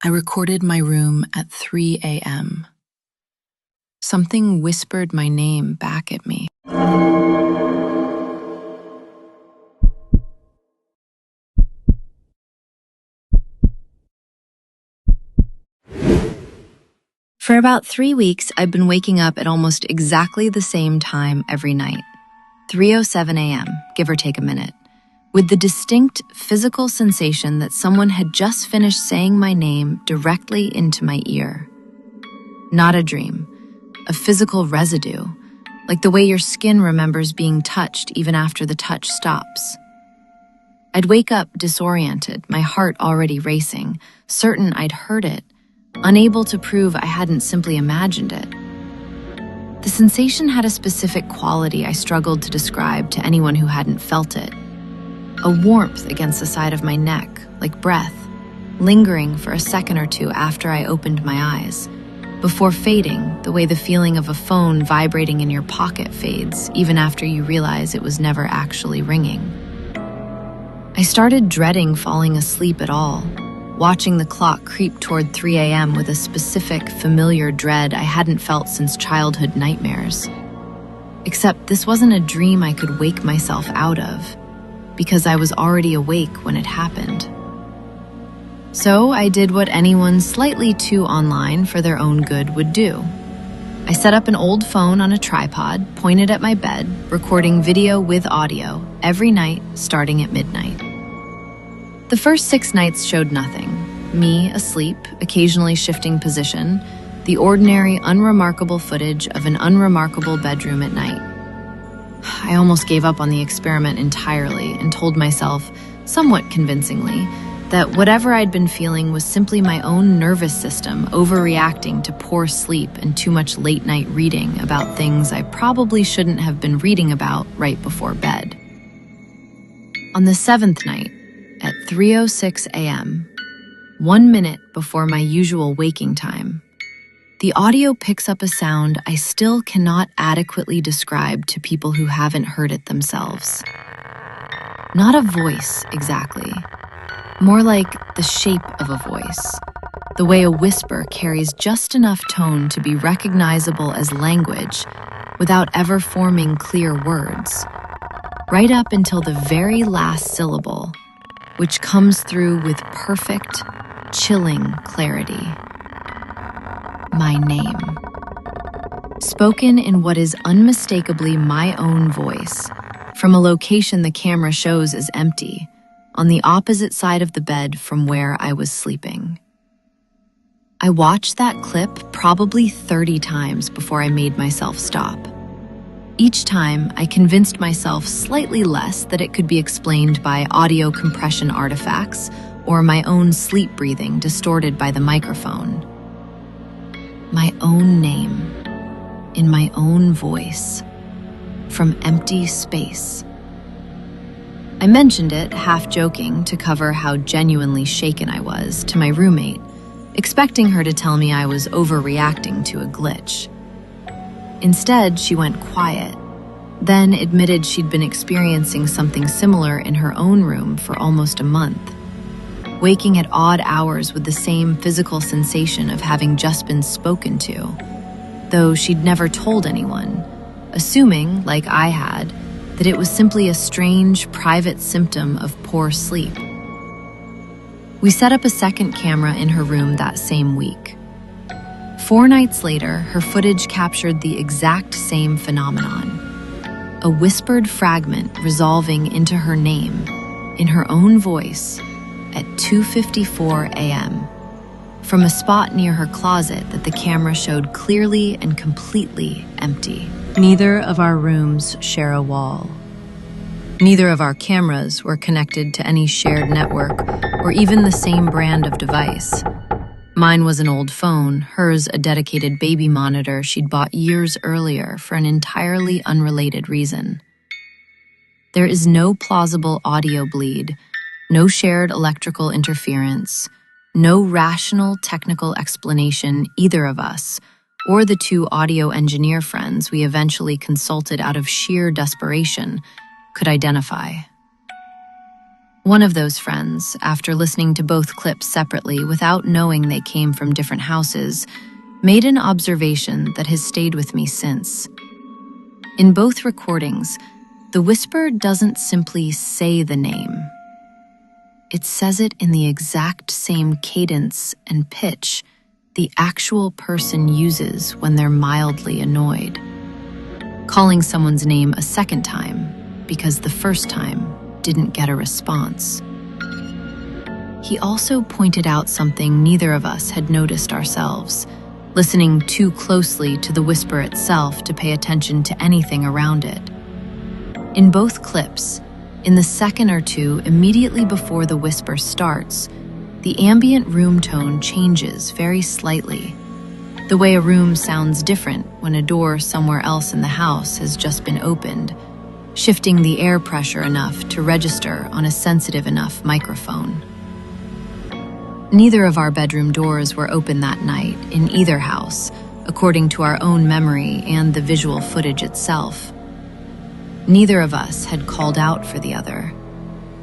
I recorded my room at 3 a.m. Something whispered my name back at me. For about 3 weeks, I've been waking up at almost exactly the same time every night, 3:07 a.m., give or take a minute, with the distinct physical sensation that someone had just finished saying my name directly into my ear. Not a dream, a physical residue, like the way your skin remembers being touched even after the touch stops. I'd wake up disoriented, my heart already racing, certain I'd heard it, unable to prove I hadn't simply imagined it. The sensation had a specific quality I struggled to describe to anyone who hadn't felt it. A warmth against the side of my neck, like breath, lingering for a second or two after I opened my eyes, before fading the way the feeling of a phone vibrating in your pocket fades even after you realize it was never actually ringing. I started dreading falling asleep at all, watching the clock creep toward 3 a.m. with a specific, familiar dread I hadn't felt since childhood nightmares. Except this wasn't a dream I could wake myself out of, because I was already awake when it happened. So I did what anyone slightly too online for their own good would do. I set up an old phone on a tripod, pointed at my bed, recording video with audio every night starting at midnight. The first 6 nights showed nothing. Me asleep, occasionally shifting position, the ordinary, unremarkable footage of an unremarkable bedroom at night. I almost gave up on the experiment entirely and told myself, somewhat convincingly, that whatever I'd been feeling was simply my own nervous system overreacting to poor sleep and too much late-night reading about things I probably shouldn't have been reading about right before bed. On the 7th night, at 3:06 a.m., 1 minute before my usual waking time, the audio picks up a sound I still cannot adequately describe to people who haven't heard it themselves. Not a voice, exactly. More like the shape of a voice, the way a whisper carries just enough tone to be recognizable as language without ever forming clear words, right up until the very last syllable, which comes through with perfect, chilling clarity. My name. Spoken in what is unmistakably my own voice, from a location the camera shows as empty, on the opposite side of the bed from where I was sleeping. I watched that clip probably 30 times before I made myself stop. Each time, I convinced myself slightly less that it could be explained by audio compression artifacts or my own sleep breathing distorted by the microphone. My own name, in my own voice, from empty space. I mentioned it, half joking, to cover how genuinely shaken I was, to my roommate, expecting her to tell me I was overreacting to a glitch. Instead, she went quiet, then admitted she'd been experiencing something similar in her own room for almost a month, waking at odd hours with the same physical sensation of having just been spoken to, though she'd never told anyone, assuming, like I had, that it was simply a strange, private symptom of poor sleep. We set up a second camera in her room that same week. 4 nights later, her footage captured the exact same phenomenon. A whispered fragment resolving into her name, in her own voice, at 2:54 a.m., from a spot near her closet that the camera showed clearly and completely empty. Neither of our rooms share a wall. Neither of our cameras were connected to any shared network or even the same brand of device. Mine was an old phone, hers a dedicated baby monitor she'd bought years earlier for an entirely unrelated reason. There is no plausible audio bleed, no shared electrical interference, no rational technical explanation either of us, or the 2 audio engineer friends we eventually consulted out of sheer desperation, could identify. One of those friends, after listening to both clips separately without knowing they came from different houses, made an observation that has stayed with me since. In both recordings, the whisper doesn't simply say the name. It says it in the exact same cadence and pitch the actual person uses when they're mildly annoyed, calling someone's name a second time because the first time didn't get a response. He also pointed out something neither of us had noticed ourselves, listening too closely to the whisper itself to pay attention to anything around it. In both clips, in the second or two immediately before the whisper starts, the ambient room tone changes very slightly, the way a room sounds different when a door somewhere else in the house has just been opened, shifting the air pressure enough to register on a sensitive enough microphone. Neither of our bedroom doors were open that night in either house, according to our own memory and the visual footage itself. Neither of us had called out for the other.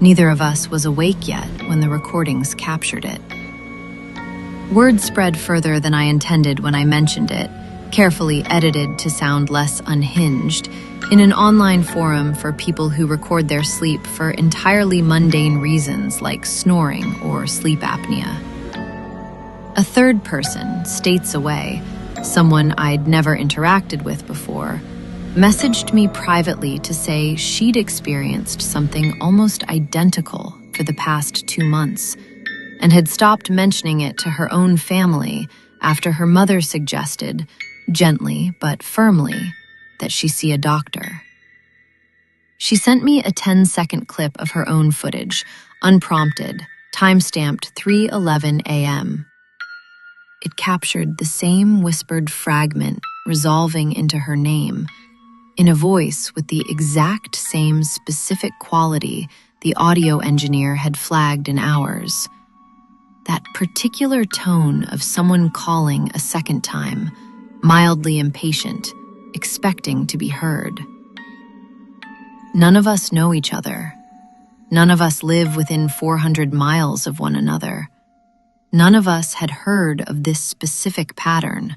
Neither of us was awake yet when the recordings captured it. Word spread further than I intended when I mentioned it, carefully edited to sound less unhinged, in an online forum for people who record their sleep for entirely mundane reasons like snoring or sleep apnea. A third person, states away, someone I'd never interacted with before, messaged me privately to say she'd experienced something almost identical for the past 2 months and had stopped mentioning it to her own family after her mother suggested, gently but firmly, that she see a doctor. She sent me a 10-second clip of her own footage, unprompted, time-stamped 3:11 a.m. It captured the same whispered fragment resolving into her name, in a voice with the exact same specific quality the audio engineer had flagged in ours. That particular tone of someone calling a second time, mildly impatient, expecting to be heard. None of us know each other. None of us live within 400 miles of one another. None of us had heard of this specific pattern,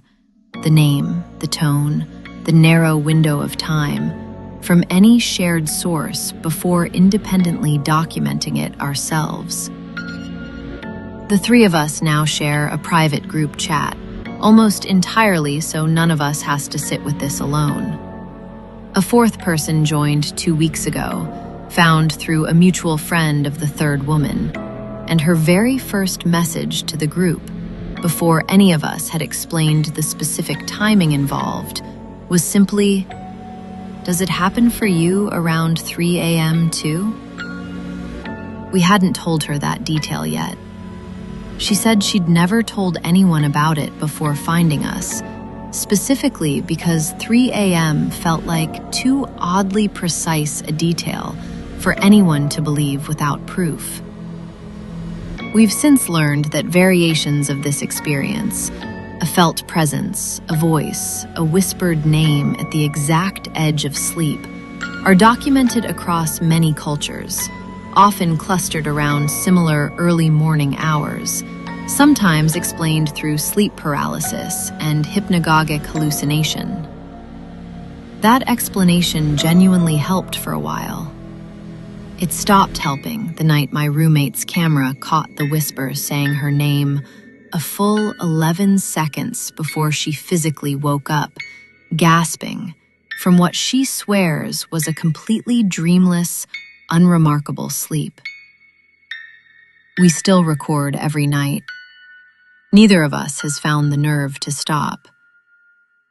the name, the tone, the narrow window of time, from any shared source before independently documenting it ourselves. The three of us now share a private group chat, almost entirely so none of us has to sit with this alone. A fourth person joined 2 weeks ago, found through a mutual friend of the third woman, and her very first message to the group, before any of us had explained the specific timing involved, was simply, "Does it happen for you around 3 a.m. too?" We hadn't told her that detail yet. She said she'd never told anyone about it before finding us, specifically because 3 a.m. felt like too oddly precise a detail for anyone to believe without proof. We've since learned that variations of this experience, a felt presence, a voice, a whispered name at the exact edge of sleep, are documented across many cultures, often clustered around similar early morning hours, sometimes explained through sleep paralysis and hypnagogic hallucination. That explanation genuinely helped for a while. It stopped helping the night my roommate's camera caught the whisper saying her name a full 11 seconds before she physically woke up, gasping from what she swears was a completely dreamless, unremarkable sleep. We still record every night. Neither of us has found the nerve to stop.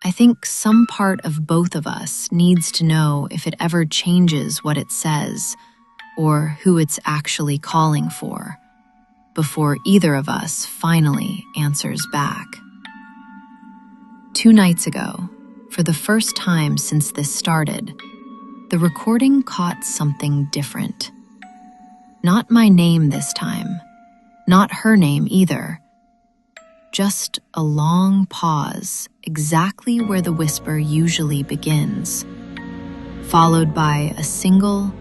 I think some part of both of us needs to know if it ever changes what it says, or who it's actually calling for, before either of us finally answers back. 2 nights ago, for the first time since this started, the recording caught something different. Not my name this time, not her name either. Just a long pause exactly where the whisper usually begins, followed by a single,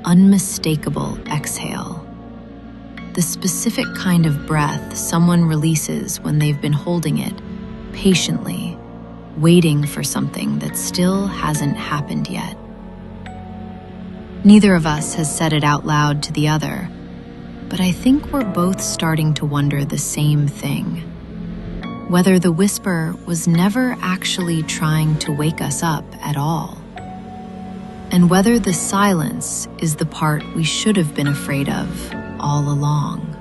unmistakable exhale. the specific kind of breath someone releases when they've been holding it, patiently, waiting for something that still hasn't happened yet. Neither of us has said it out loud to the other, but I think we're both starting to wonder the same thing. Whether the whisper was never actually trying to wake us up at all. And whether the silence is the part we should have been afraid of all along.